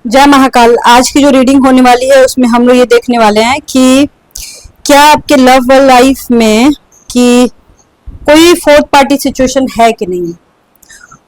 जय महाकाल। आज की जो रीडिंग होने वाली है उसमें हम लोग ये देखने वाले हैं कि क्या आपके लव लाइफ में कि कोई फोर्थ पार्टी सिचुएशन है कि नहीं,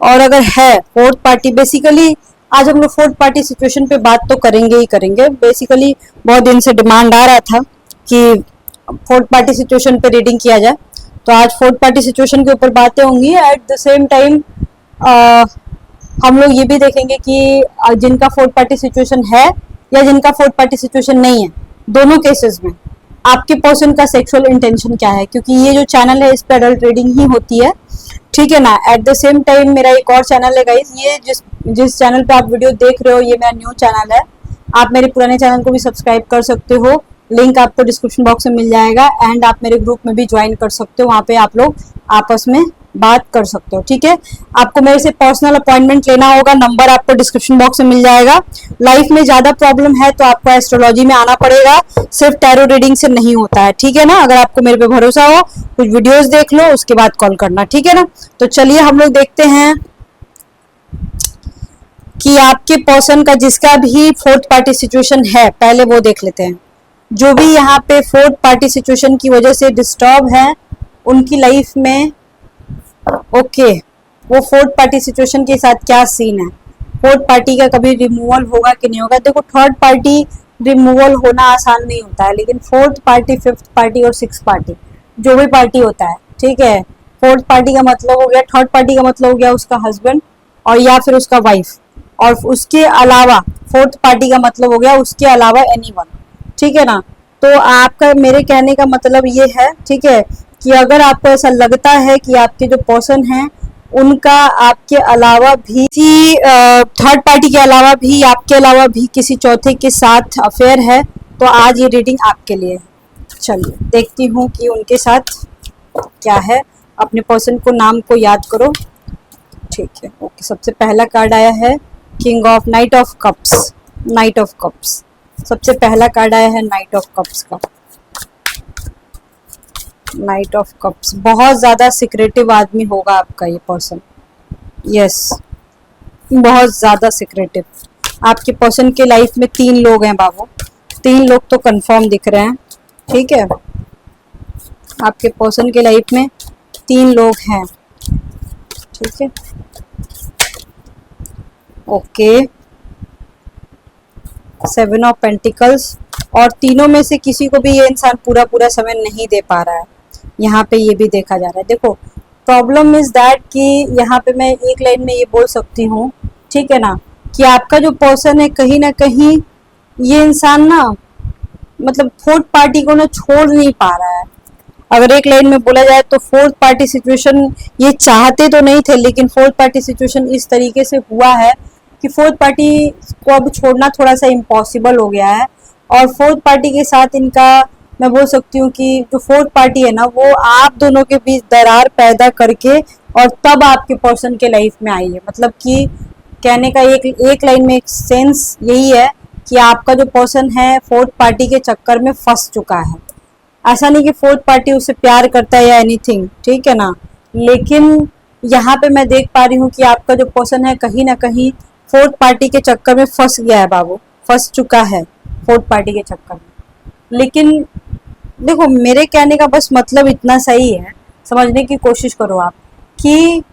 और अगर है फोर्थ पार्टी, बेसिकली आज हम लोग फोर्थ पार्टी सिचुएशन पे बात तो करेंगे ही करेंगे। बेसिकली बहुत दिन से डिमांड आ रहा था कि फोर्थ पार्टी सिचुएशन पे रीडिंग किया जाए, तो आज फोर्थ पार्टी सिचुएशन के ऊपर बातें होंगी। एट द सेम टाइम हम लोग ये भी देखेंगे कि जिनका फोर्थ पार्टी सिचुएशन है या जिनका फोर्थ पार्टी सिचुएशन नहीं है, दोनों केसेस में आपके पर्सन का सेक्सुअल इंटेंशन क्या है, क्योंकि ये जो चैनल है इस पे एडल्ट रीडिंग ही होती है, ठीक है ना। एट द सेम टाइम मेरा एक और चैनल है गाइस, ये जिस चैनल पे आप वीडियो देख रहे हो ये मेरा न्यू चैनल है। आप मेरे पुराने चैनल को भी सब्सक्राइब कर सकते हो, लिंक आपको डिस्क्रिप्शन बॉक्स में मिल जाएगा। एंड आप मेरे ग्रुप में भी ज्वाइन कर सकते हो, वहाँ पे आप लोग आपस में बात कर सकते हो, ठीक है। आपको मेरे से पर्सनल अपॉइंटमेंट लेना होगा, नंबर आपको डिस्क्रिप्शन बॉक्स में मिल जाएगा। लाइफ में ज्यादा प्रॉब्लम है तो आपको एस्ट्रोलॉजी में आना पड़ेगा, सिर्फ टैरो रीडिंग से नहीं होता है, ठीक है ना। अगर आपको मेरे पे भरोसा हो, कुछ वीडियोस देख लो, उसके बाद कॉल करना, ठीक है ना। तो चलिए हम लोग देखते हैं कि आपके पर्सन का जिसका भी फोर्थ पार्टी सिचुएशन है, पहले वो देख लेते हैं। जो भी यहाँ पे फोर्थ पार्टी सिचुएशन की वजह से डिस्टर्ब है उनकी लाइफ में, ओके, वो फोर्थ पार्टी सिचुएशन के साथ क्या सीन है, फोर्थ पार्टी का कभी रिमूवल होगा कि नहीं होगा। देखो, थर्ड पार्टी रिमूवल होना आसान नहीं होता है, लेकिन फोर्थ पार्टी, फिफ्थ पार्टी और सिक्स पार्टी जो भी पार्टी होता है, ठीक है। फोर्थ पार्टी का मतलब हो गया, थर्ड पार्टी का मतलब हो गया उसका हस्बैंड और या फिर उसका वाइफ, और उसके अलावा फोर्थ पार्टी का मतलब हो गया उसके अलावा एनीवन, ठीक है ना। तो आपका, मेरे कहने का मतलब ये है, ठीक है, कि अगर आपको ऐसा लगता है कि आपके जो पर्सन हैं उनका आपके अलावा भी थर्ड पार्टी के अलावा भी, आपके अलावा भी किसी चौथे के साथ अफेयर है, तो आज ये रीडिंग आपके लिए है। चलिए देखती हूँ कि उनके साथ क्या है। अपने पर्सन को, नाम को याद करो, ठीक है। ओके, सबसे पहला कार्ड आया है king of night of cups, night of cups. सबसे पहला कार्ड आया है नाइट ऑफ कप्स का, नाइट ऑफ कप्स। बहुत ज्यादा सिक्रेटिव आदमी होगा आपका ये पर्सन, यस, बहुत ज्यादा सिक्रेटिव। आपके पर्सन के लाइफ में 3 लोग हैं बाबू, 3 लोग तो कंफर्म दिख रहे हैं, ठीक है। आपके पर्सन के लाइफ में 3 लोग हैं, ठीक है, ओके। 7 ऑफ पेंटिकल्स, और तीनों में से किसी को भी ये इंसान पूरा पूरा समय नहीं दे पा रहा है, यहाँ पे ये भी देखा जा रहा है। देखो, प्रॉब्लम इज दैट कि यहाँ पे मैं एक लाइन में ये बोल सकती हूँ, ठीक है ना, कि आपका जो पर्सन है कहीं ना कहीं ये इंसान ना, मतलब फोर्थ पार्टी को ना छोड़ नहीं पा रहा है। अगर एक लाइन में बोला जाए तो फोर्थ पार्टी सिचुएशन ये चाहते तो नहीं थे, लेकिन फोर्थ पार्टी सिचुएशन इस तरीके से हुआ है कि फोर्थ पार्टी को अब छोड़ना थोड़ा सा इम्पॉसिबल हो गया है। और फोर्थ पार्टी के साथ इनका, मैं बोल सकती हूँ कि जो फोर्थ पार्टी है ना, वो आप दोनों के बीच दरार पैदा करके और तब आपके पर्सन के लाइफ में आई है। मतलब कि कहने का एक लाइन में एक सेंस यही है कि आपका जो पर्सन है फोर्थ पार्टी के चक्कर में फंस चुका है। ऐसा नहीं कि फोर्थ पार्टी उससे प्यार करता है या एनीथिंग, ठीक है ना, लेकिन यहाँ पे मैं देख पा रही हूँ कि आपका जो पर्सन है कहीं ना कहीं फोर्थ पार्टी के चक्कर में फंस गया है बाबू, फंस चुका है फोर्थ पार्टी के चक्कर में। लेकिन देखो, मेरे कहने का बस मतलब इतना सही है, समझने की कोशिश करो आप, कि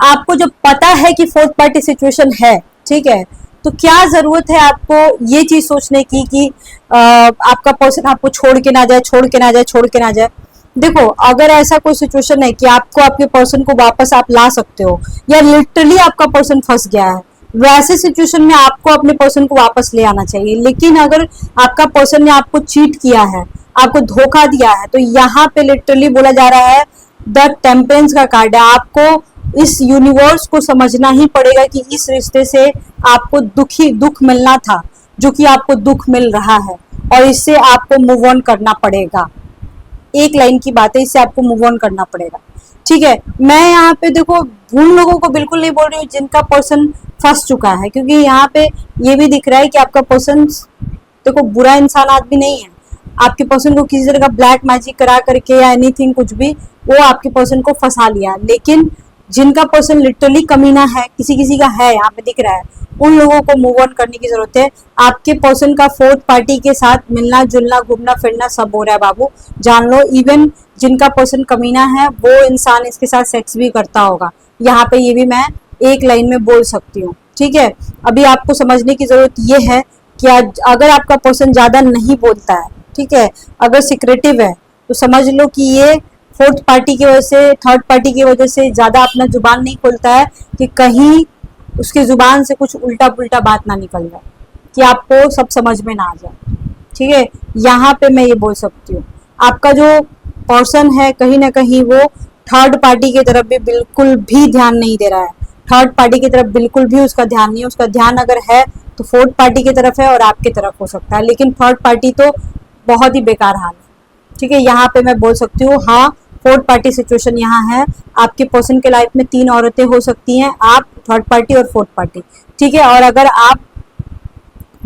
आपको जब पता है कि फोर्थ पार्टी सिचुएशन है, ठीक है, तो क्या जरूरत है आपको ये चीज सोचने की कि आपका पर्सन आपको छोड़ के ना जाए, छोड़ के ना जाए, छोड़ के ना जाए। देखो, अगर ऐसा कोई सिचुएशन है कि आपको आपके पर्सन को वापस आप ला सकते हो, या लिटरली आपका पर्सन फंस गया है, वैसे सिचुएशन में आपको अपने पर्सन को वापस ले आना चाहिए। लेकिन अगर आपका पर्सन ने आपको चीट किया है, आपको धोखा दिया है, तो यहाँ पे लिटरली बोला जा रहा है, द टेम्परेंस का कार्ड है। आपको इस यूनिवर्स को समझना ही पड़ेगा कि इस रिश्ते से आपको दुख मिलना था, जो कि आपको दुख मिल रहा है, और इससे आपको मूव ऑन करना पड़ेगा। एक लाइन की बात है, इससे आपको मूव ऑन करना पड़ेगा, ठीक है। मैं यहाँ पे देखो उन लोगों को बिल्कुल नहीं बोल रही हूँ जिनका पर्सन फंस चुका है, क्योंकि यहाँ पे ये भी दिख रहा है कि आपका पर्सन, देखो, बुरा इंसान आदमी नहीं है। आपके पर्सन को किसी तरह का ब्लैक मैजिक करा करके या एनीथिंग कुछ भी, वो आपके पर्सन को फंसा लिया। लेकिन जिनका पर्सन लिटरली कमीना है, किसी किसी का है, यहाँ पे दिख रहा है, उन लोगों को मूव ऑन करने की जरूरत है। आपके पर्सन का फोर्थ पार्टी के साथ मिलना जुलना घूमना फिरना सब हो रहा है बाबू, जान लो। इवन जिनका पर्सन कमीना है वो इंसान इसके साथ सेक्स भी करता होगा, यहाँ पे ये भी मैं एक लाइन में बोल सकती हूँ। ठीक है, अभी आपको समझने की जरूरत ये है कि अगर आपका पर्सन ज्यादा नहीं बोलता है, ठीक है, अगर सिक्रेटिव है, तो समझ लो कि ये फोर्थ पार्टी की वजह से, थर्ड पार्टी की वजह से ज्यादा अपना जुबान नहीं खोलता है कि कहीं उसकी जुबान से कुछ उल्टा पुल्टा बात ना निकल जाए, कि आपको सब समझ में ना आ जाए। ठीक है, यहाँ पे मैं ये बोल सकती हूँ आपका जो पर्सन है कहीं ना कहीं वो थर्ड पार्टी की तरफ भी बिल्कुल भी ध्यान नहीं दे रहा है, थर्ड पार्टी की तरफ बिल्कुल भी उसका ध्यान नहीं है। उसका ध्यान अगर है तो फोर्थ पार्टी की तरफ है और आपकी तरफ हो सकता है, लेकिन थर्ड पार्टी तो बहुत ही बेकार हाल है। ठीक है, यहाँ पे मैं बोल सकती हूँ हाँ, फोर्थ पार्टी सिचुएशन यहाँ है। आपके पर्सन के लाइफ में 3 औरतें हो सकती हैं, आप, थर्ड पार्टी और फोर्थ पार्टी। ठीक है, और अगर आप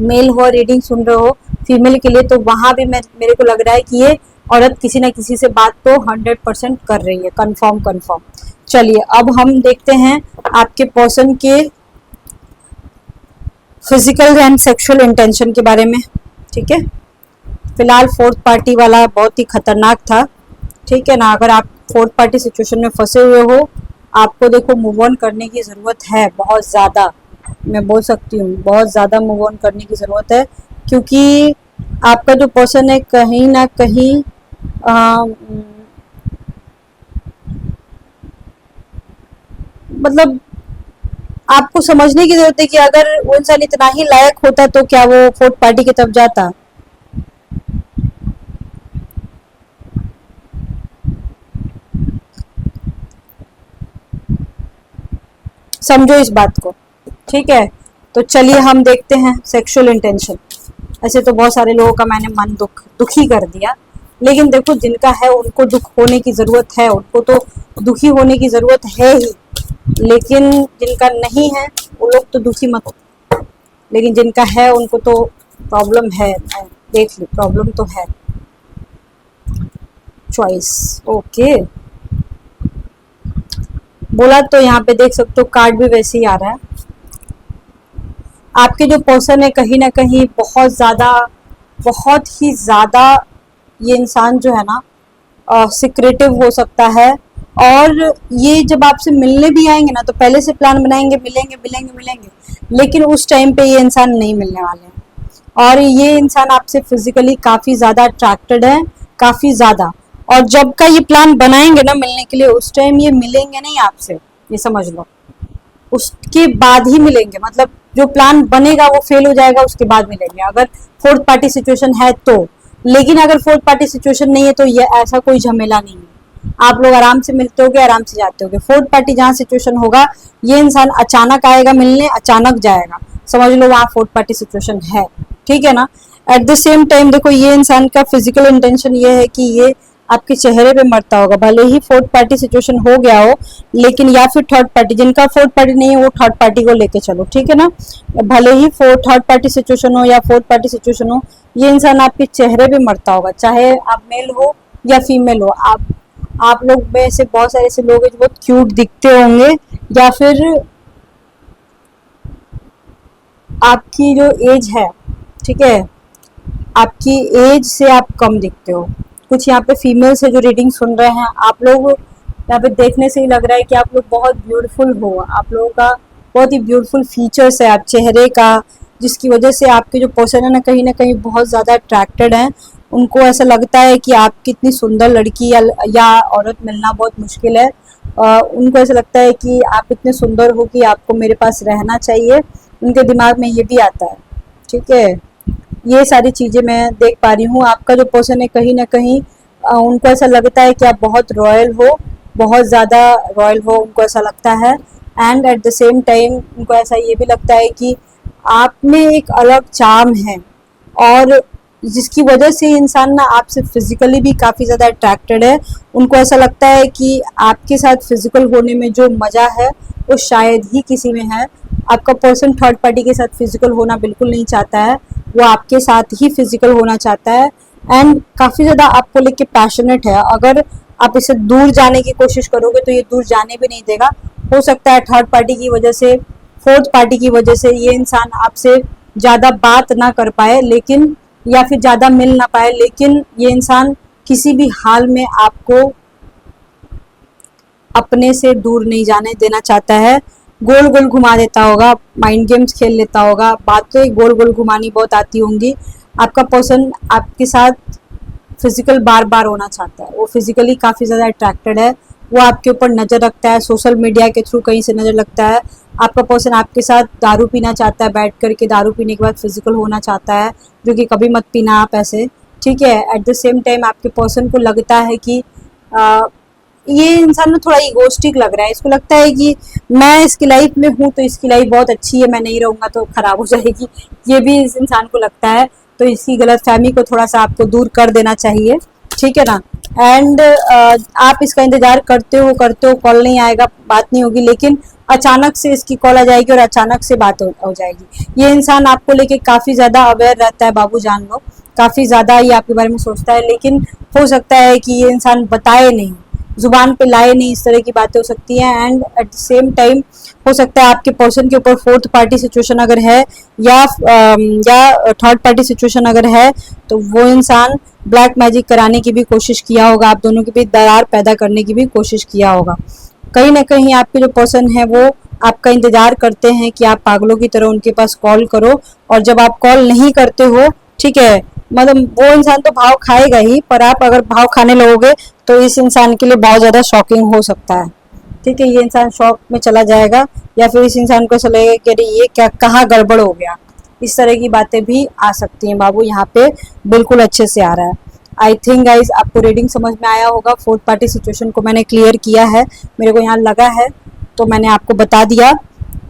मेल हो, रीडिंग सुन रहे हो फीमेल के लिए, तो वहां भी मेरे को लग रहा है कि ये औरत किसी ना किसी से बात तो 100% कर रही है, कंफर्म। चलिए अब हम देखते हैं आपके पर्सन के फिजिकल एंड सेक्सुअल इंटेंशन के बारे में। ठीक है, फिलहाल फोर्थ पार्टी वाला बहुत ही खतरनाक था। ठीक है ना, अगर आप फोर्थ पार्टी सिचुएशन में फंसे हुए हो, आपको देखो मूव ऑन करने की ज़रूरत है, बहुत ज़्यादा, मैं बोल सकती हूँ बहुत ज़्यादा मूव ऑन करने की ज़रूरत है, क्योंकि आपका जो पर्सन है कहीं ना कहीं मतलब आपको समझने की जरूरत है कि अगर वो इंसान इतना ही लायक होता तो क्या वो फोर्थ पार्टी की तरफ जाता। समझो इस बात को। ठीक है, तो चलिए हम देखते हैं सेक्सुअल इंटेंशन। ऐसे तो बहुत सारे लोगों का मैंने मन दुखी कर दिया, लेकिन देखो जिनका है उनको दुख होने की जरूरत है, उनको तो दुखी होने की जरूरत है ही, लेकिन जिनका नहीं है वो लोग तो दुखी मत हो, लेकिन जिनका है उनको तो प्रॉब्लम है। मैं देख ली, प्रॉब्लम तो है। चॉइस, ओके बोला तो यहाँ पे देख सकते हो कार्ड भी वैसे ही आ रहा है। आपके जो पर्सन है कहीं ना कहीं बहुत ही ज्यादा ये इंसान जो है ना सिक्रेटिव हो सकता है, और ये जब आपसे मिलने भी आएंगे ना तो पहले से प्लान बनाएंगे, मिलेंगे, लेकिन उस टाइम पे ये इंसान नहीं मिलने वाले हैं। और ये इंसान आपसे फिजिकली काफी ज्यादा अट्रैक्टेड है, काफी ज्यादा, और जब का ये प्लान बनाएंगे ना मिलने के लिए, उस टाइम ये मिलेंगे नहीं आपसे, ये समझ लो, उसके बाद ही मिलेंगे। मतलब जो प्लान बनेगा वो फेल हो जाएगा, उसके बाद मिलेंगे, अगर फोर्थ पार्टी सिचुएशन है तो। लेकिन अगर फोर्थ पार्टी सिचुएशन नहीं है तो ये ऐसा कोई झमेला नहीं है, आप लोग आराम से मिलते होगे, आराम से जाते होगे। फोर्थ पार्टी जहाँ सिचुएशन होगा, ये इंसान अचानक आएगा मिलने, अचानक जाएगा, समझ लो वहाँ फोर्थ पार्टी सिचुएशन है। ठीक है ना, एट द सेम टाइम देखो ये इंसान का फिजिकल इंटेंशन ये है कि ये आपके चेहरे पे मरता होगा, भले ही फोर्थ पार्टी सिचुएशन हो गया हो, लेकिन या फिर थर्ड पार्टी, जिनका फोर्थ पार्टी नहीं है वो थर्ड पार्टी को लेके चलो। ठीक है ना, भले ही थर्ड पार्टी सिचुएशन हो या फोर्थ पार्टी सिचुएशन हो, ये इंसान आपके चेहरे पे मरता होगा, चाहे आप मेल हो या फीमेल हो। आप लोग में से बहुत सारे ऐसे लोग हैं जो बहुत क्यूट दिखते होंगे, या फिर आपकी जो एज है, ठीक है, आपकी एज से आप कम दिखते हो। कुछ यहाँ पे फीमेल से जो रीडिंग सुन रहे हैं, आप लोग यहाँ पे देखने से ही लग रहा है कि आप लोग बहुत ब्यूटीफुल हो, आप लोगों का बहुत ही ब्यूटीफुल फीचर्स है आप चेहरे का, जिसकी वजह से आपके जो पर्सन है ना कहीं बहुत ज़्यादा अट्रैक्टेड हैं। उनको ऐसा लगता है कि आपकी इतनी सुंदर लड़की या औरत मिलना बहुत मुश्किल है। उनको ऐसा लगता है कि आप इतने सुंदर हो कि आपको मेरे पास रहना चाहिए, उनके दिमाग में ये भी आता है। ठीक है, ये सारी चीज़ें मैं देख पा रही हूँ। आपका जो पर्सन है कहीं ना कहीं उनको ऐसा लगता है कि आप बहुत रॉयल हो, बहुत ज़्यादा रॉयल हो, उनको ऐसा लगता है। And at the same time उनको ऐसा ये भी लगता है कि आप में एक अलग चार्म है, और जिसकी वजह से इंसान ना आपसे फिजिकली भी काफ़ी ज़्यादा अट्रैक्टेड है। उनको ऐसा लगता है कि आपके साथ फिजिकल होने में जो मज़ा है वो शायद ही किसी में है। आपका पर्सन थर्ड पार्टी के साथ फिजिकल होना बिल्कुल नहीं चाहता है, वो आपके साथ ही फिजिकल होना चाहता है, एंड काफ़ी ज़्यादा आपको लेके पैशनेट है। अगर आप इसे दूर जाने की कोशिश करोगे तो ये दूर जाने भी नहीं देगा, हो सकता है थर्ड पार्टी की वजह से, फोर्थ पार्टी की वजह से ये इंसान आपसे ज़्यादा बात ना कर पाए, लेकिन या फिर ज़्यादा मिल ना पाए, लेकिन ये इंसान किसी भी हाल में आपको अपने से दूर नहीं जाने देना चाहता है। गोल गोल घुमा देता होगा, माइंड गेम्स खेल लेता होगा, बातें गोल गोल घुमानी बहुत आती होंगी। आपका पर्सन आपके साथ फिजिकल बार बार होना चाहता है, वो फिजिकली काफ़ी ज़्यादा अट्रैक्टेड है, वो आपके ऊपर नज़र रखता है, सोशल मीडिया के थ्रू कहीं से नज़र लगता है। आपका पर्सन आपके साथ दारू पीना चाहता है, बैठ करके दारू पीने के बाद फिजिकल होना चाहता है, जो कि कभी मत पीना आप ऐसे, ठीक है। एट द सेम टाइम आपके पर्सन को लगता है कि ये इंसान ना थोड़ा इगोस्टिक लग रहा है, इसको लगता है कि मैं इसकी लाइफ में हूँ तो इसकी लाइफ बहुत अच्छी है, मैं नहीं रहूँगा तो ख़राब हो जाएगी, ये भी इस इंसान को लगता है। तो इसकी गलतफहमी को थोड़ा सा आपको दूर कर देना चाहिए, ठीक है ना। एंड आप इसका इंतज़ार करते हो कॉल नहीं आएगा, बात नहीं होगी, लेकिन अचानक से इसकी कॉल आ जाएगी और अचानक से बात हो जाएगी। ये इंसान आपको लेके काफ़ी ज़्यादा अवेयर रहता है बाबू, जान लो, काफ़ी ज़्यादा ये आपके बारे में सोचता है, लेकिन हो सकता है कि ये इंसान बताए नहीं, जुबान पे लाए नहीं, इस तरह की बातें हो सकती हैं। And at the same time हो सकता है आपके पर्सन के ऊपर फोर्थ पार्टी सिचुएशन अगर है या थर्ड पार्टी सिचुएशन अगर है, तो वो इंसान ब्लैक मैजिक कराने की भी कोशिश किया होगा, आप दोनों के बीच दरार पैदा करने की भी कोशिश किया होगा। कहीं ना कहीं आपके जो पर्सन है वो आपका इंतजार करते हैं कि आप पागलों की तरह उनके पास कॉल करो, और जब आप कॉल नहीं करते हो, ठीक है, मतलब वो इंसान तो भाव खाएगा ही, पर आप अगर भाव खाने लगोगे तो इस इंसान के लिए बहुत ज़्यादा शॉकिंग हो सकता है, ठीक है। ये इंसान शॉक में चला जाएगा, या फिर इस इंसान को ऐसा लगेगा कि अरे ये क्या, कहाँ गड़बड़ हो गया, इस तरह की बातें भी आ सकती हैं बाबू, यहाँ पे बिल्कुल अच्छे से आ रहा है। आई थिंक गाइज आपको रीडिंग समझ में आया होगा, फोर्थ पार्टी सिचुएशन को मैंने क्लियर किया है, मेरे को यहाँ लगा है तो मैंने आपको बता दिया।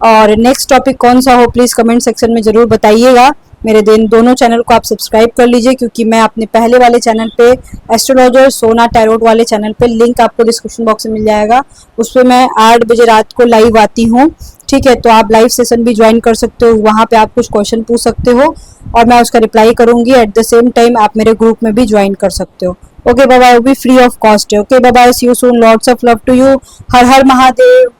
और नेक्स्ट टॉपिक कौन सा हो प्लीज़ कमेंट सेक्शन में ज़रूर बताइएगा। मेरे दोनों चैनल को आप सब्सक्राइब कर लीजिए, क्योंकि मैं अपने पहले वाले चैनल पे एस्ट्रोलॉजर सोना टैरोट वाले चैनल पे, लिंक आपको डिस्क्रिप्शन बॉक्स में मिल जाएगा, उस पर मैं 8 बजे रात को लाइव आती हूँ, ठीक है। तो आप लाइव सेशन भी ज्वाइन कर सकते हो, वहाँ पे आप कुछ क्वेश्चन पूछ सकते हो और मैं उसका रिप्लाई करूँगी। एट द सेम टाइम आप मेरे ग्रुप में भी ज्वाइन कर सकते हो। ओके बाय बाय, वो भी फ्री ऑफ कॉस्ट है। Okay bye bye, see you soon, lots of love to you, हर हर महादेव।